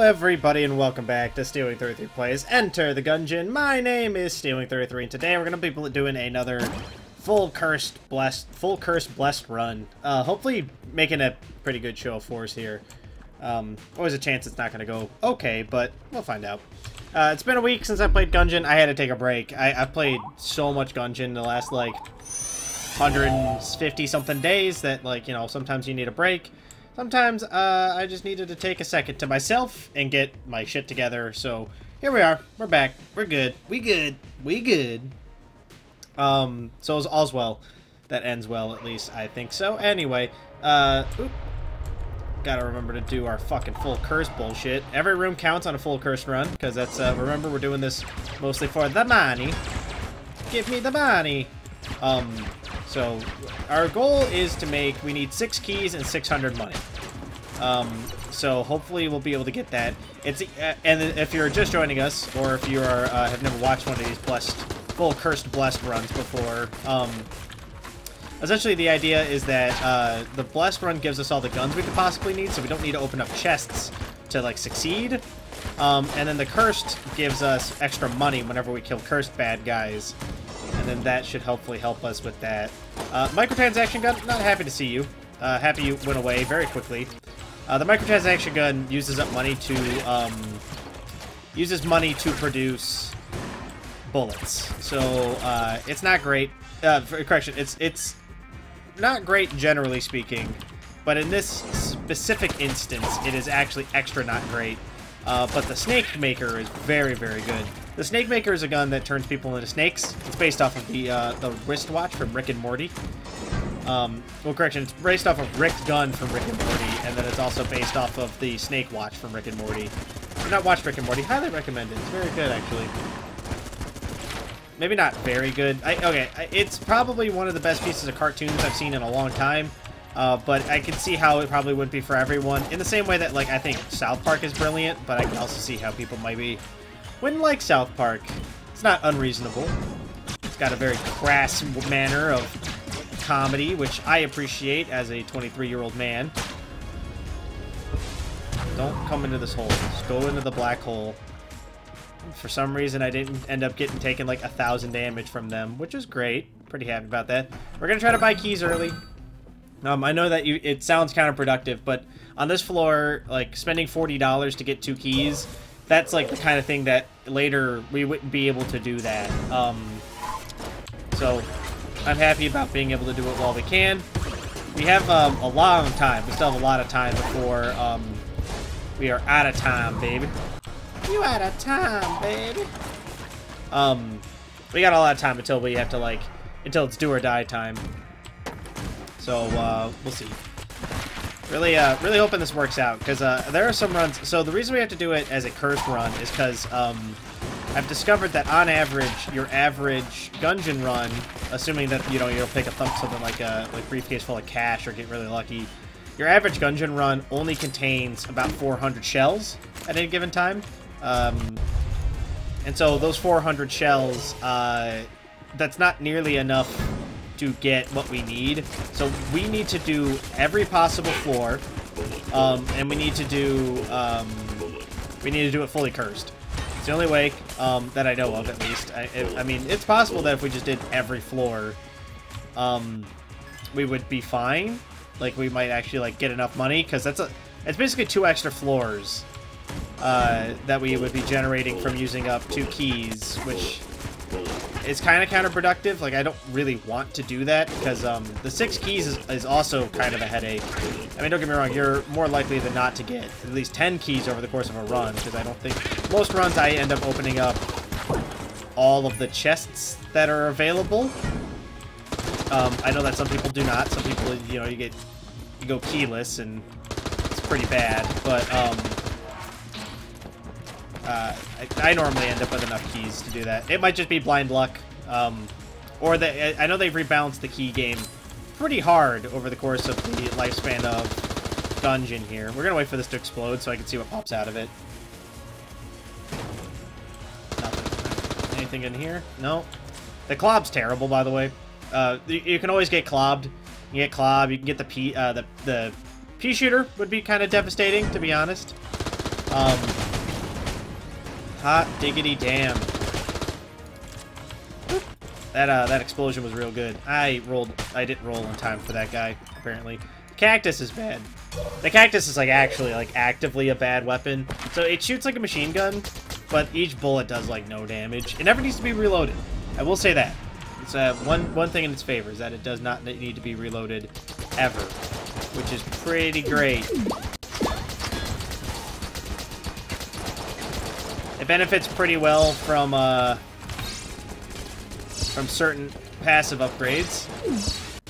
everybody, and welcome back to Stealwing33 Plays Enter the Gungeon. My name is Stealwing33, and today we're going to be doing another full cursed blessed run. Hopefully making a pretty good show of force here. Always a chance it's not going to go okay, but we'll find out. It's been a week since I played Gungeon. I had to take a break. I've played so much Gungeon the last, like, 150-something days that, like, you know, sometimes you need a break. Sometimes, I just needed to take a second to myself and get my shit together, so here we are. We're back. We're good. We good. We good. So all's well. That ends well, at least. I think so. Anyway, gotta remember to do our fucking full curse bullshit. Every room counts on a full curse run, because that's, remember, we're doing this mostly for the money. Give me the money. So, our goal is to make, we need 6 keys and 600 money. So hopefully we'll be able to get that. It's, and if you're just joining us, or if you are, have never watched one of these full cursed blessed runs before, essentially the idea is that, the blessed run gives us all the guns we could possibly need, so we don't need to open up chests to, like, succeed. And then the cursed gives us extra money whenever we kill cursed bad guys. And then that should hopefully help us with that. Microtransaction gun, not happy to see you. Happy you went away very quickly. The microtransaction gun uses up money to, produce bullets. So, it's not great. Correction, it's not great generally speaking. But in this specific instance, it is actually extra not great. But the Snake Maker is very, very good. The Snake Maker is a gun that turns people into snakes. It's based off of the wristwatch from Rick and Morty. Well, correction, it's based off of Rick's gun from Rick and Morty, and then it's also based off of the Snake Watch from Rick and Morty. If you've not watched Rick and Morty, highly recommend it. It's very good, actually. Maybe not very good. It's probably one of the best pieces of cartoons I've seen in a long time. But I can see how it probably wouldn't be for everyone. In the same way that, like, I think South Park is brilliant, but I can also see how people wouldn't like South Park. It's not unreasonable. It's got a very crass manner of comedy, which I appreciate as a 23-year-old man. Don't come into this hole. Just go into the black hole. For some reason, I didn't end up taking like 1,000 damage from them, which is great. Pretty happy about that. We're gonna try to buy keys early. I know that it sounds counterproductive, but on this floor, like, spending $40 to get 2 keys, that's, like, the kind of thing that later we wouldn't be able to do that. So, I'm happy about being able to do it while we can. We have a long time. We still have a lot of time before we are out of time, baby. You out of time, baby. We got a lot of time until we have to, like, until it's do or die time. So, we'll see. Really hoping this works out, because, there are some runs... So, the reason we have to do it as a cursed run is because, I've discovered that, on average, your average Gungeon run, assuming that, you know, you'll pick up something like a briefcase full of cash or get really lucky, your average Gungeon run only contains about 400 shells at any given time. And so, those 400 shells, that's not nearly enough to get what we need. So we need to do every possible floor, and we need to do it fully cursed. It's the only way that I know of, at least. I mean, it's possible that if we just did every floor, we would be fine. Like, we might actually, like, get enough money, because it's basically 2 extra floors that we would be generating from using up 2 keys, which it's kind of counterproductive. Like, I don't really want to do that, because the 6 keys is also kind of a headache. I mean, don't get me wrong, you're more likely than not to get at least 10 keys over the course of a run, because I don't think... Most runs, I end up opening up all of the chests that are available. I know that some people do not. Some people, you know, you go keyless, and it's pretty bad, but... I normally end up with enough keys to do that. It might just be blind luck, or I know they've rebalanced the key game pretty hard over the course of the lifespan of Gungeon here. We're gonna wait for this to explode so I can see what pops out of it. Nothing. Anything in here? No. The clob's terrible, by the way. You can always get clobbed. You get clobbed. You can get the pea shooter would be kind of devastating, to be honest. Hot diggity damn. That explosion was real good. I didn't roll in time for that guy, apparently. The cactus is bad. The cactus is, like, actually, like, actively a bad weapon. So it shoots like a machine gun, but each bullet does, like, no damage. It never needs to be reloaded. I will say that. It's one thing in its favor, is that it does not need to be reloaded ever, which is pretty great. It benefits pretty well from certain passive upgrades.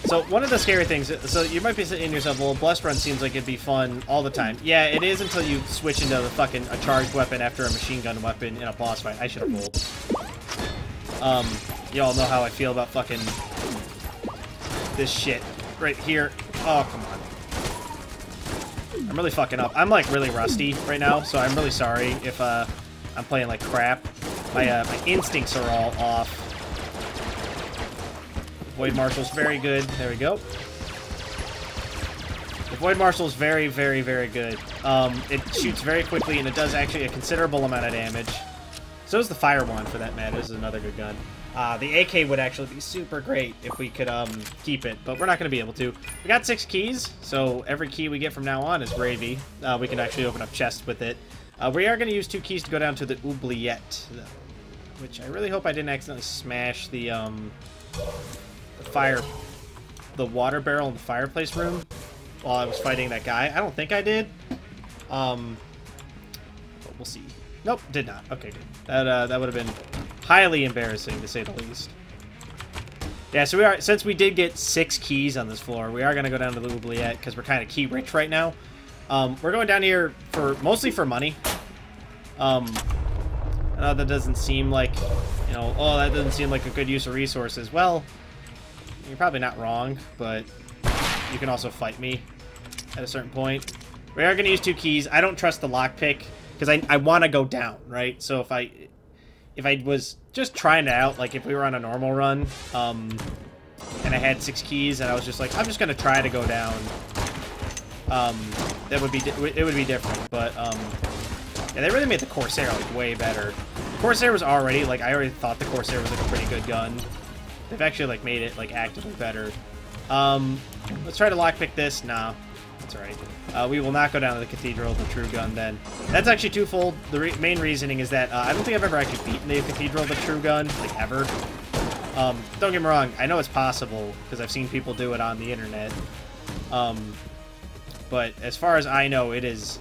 So one of the scary things, so you might be saying to yourself, well, Blessed Run seems like it'd be fun all the time. Yeah, it is until you switch into a charged weapon after a machine gun weapon in a boss fight. I should have rolled. Y'all know how I feel about fucking this shit right here. Oh, come on. I'm really fucking up. I'm, like, really rusty right now, so I'm really sorry if, I'm playing like crap. My instincts are all off. Void Marshal's very good. There we go. The Void Marshal's very, very, very good. It shoots very quickly, and it does actually a considerable amount of damage. So is the Fire Wand, for that matter. This is another good gun. The AK would actually be super great if we could keep it, but we're not going to be able to. We got 6 keys, so every key we get from now on is gravy. We can actually open up chests with it. We are going to use 2 keys to go down to the oubliette, which I really hope I didn't accidentally smash the water barrel in the fireplace room while I was fighting that guy. I don't think I did. But we'll see. Nope, did not. Okay, good. That would have been highly embarrassing, to say the least. Yeah, so since we did get 6 keys on this floor, we are going to go down to the oubliette because we're kind of key rich right now. We're going down here mostly for money. I know that doesn't seem like, you know, oh, that doesn't seem like a good use of resources. Well, you're probably not wrong, but you can also fight me at a certain point. We are going to use 2 keys. I don't trust the lockpick because I want to go down, right? So if I was just trying it out, like if we were on a normal run, and I had 6 keys and I was just like, I'm just going to try to go down. It would be different, but yeah, they really made the Corsair like way better. Corsair was already like I already thought the Corsair was like a pretty good gun. They've actually like made it like actively better. Let's try to lockpick this. Nah, that's all right. We will not go down to the Cathedral of the True Gun then. That's actually twofold. The main reasoning is that I don't think I've ever actually beaten the Cathedral of the True Gun like ever. Don't get me wrong. I know it's possible because I've seen people do it on the internet. But as far as I know, it is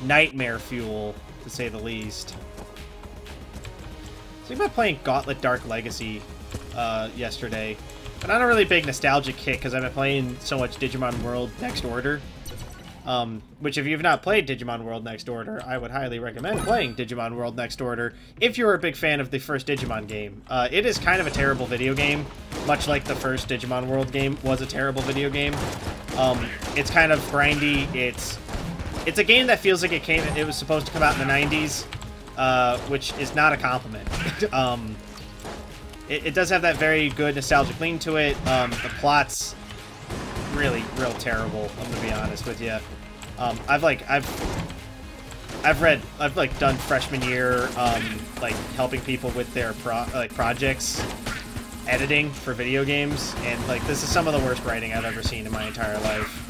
nightmare fuel, to say the least. So about playing Gauntlet Dark Legacy yesterday. But not a really big nostalgic kick because I've been playing so much Digimon World Next Order. Which if you've not played Digimon World Next Order, I would highly recommend playing Digimon World Next Order if you're a big fan of the first Digimon game. It is kind of a terrible video game, much like the first Digimon World game was a terrible video game. It's kind of grindy. It's a game that feels like it was supposed to come out in the 90s, which is not a compliment. It does have that very good nostalgic lean to it. The plot's really real terrible, I'm gonna be honest with you. I've done freshman year like helping people with their projects, editing for video games, and like this is some of the worst writing I've ever seen in my entire life.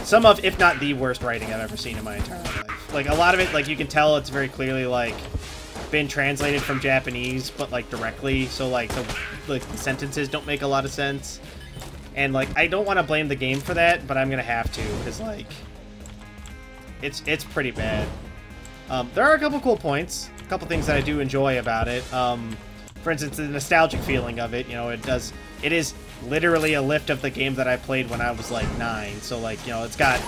Some of, if not the worst writing I've ever seen in my entire life. Like a lot of it, like you can tell it's very clearly like been translated from Japanese, but like directly, so like the sentences don't make a lot of sense. And like I don't want to blame the game for that, but I'm gonna have to because like it's pretty bad. There are a couple cool points, a couple things that I do enjoy about it. For instance, the nostalgic feeling of it. You know, it is literally a lift of the game that I played when I was like 9. So like, you know, it's got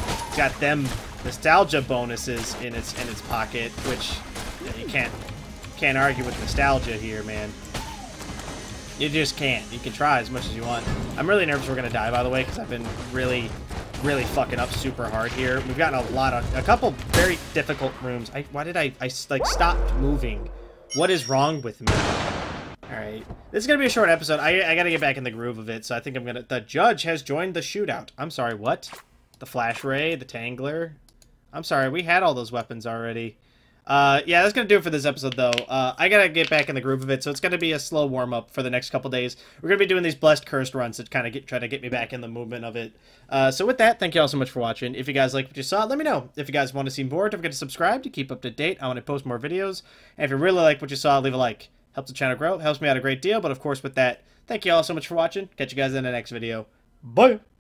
them nostalgia bonuses in its pocket, which you know, you can't argue with nostalgia here, man. You just can't. You can try as much as you want. I'm really nervous we're gonna die, by the way, because I've been really fucking up super hard here. We've gotten a couple very difficult rooms. Why did I like stopped moving? What is wrong with me? Alright. This is gonna be a short episode. I gotta get back in the groove of it, so I think the judge has joined the shootout. I'm sorry, what? The Flash Ray, the Tangler. I'm sorry, we had all those weapons already. Yeah, that's going to do it for this episode, though. I got to get back in the groove of it, so it's going to be a slow warm-up for the next couple days. We're going to be doing these Blessed Cursed runs to kind of try to get me back in the movement of it. So with that, thank you all so much for watching. If you guys like what you saw, let me know. If you guys want to see more, don't forget to subscribe to keep up to date. I want to post more videos. And if you really like what you saw, leave a like. Helps the channel grow, helps me out a great deal. But of course, with that, thank you all so much for watching. Catch you guys in the next video. Bye!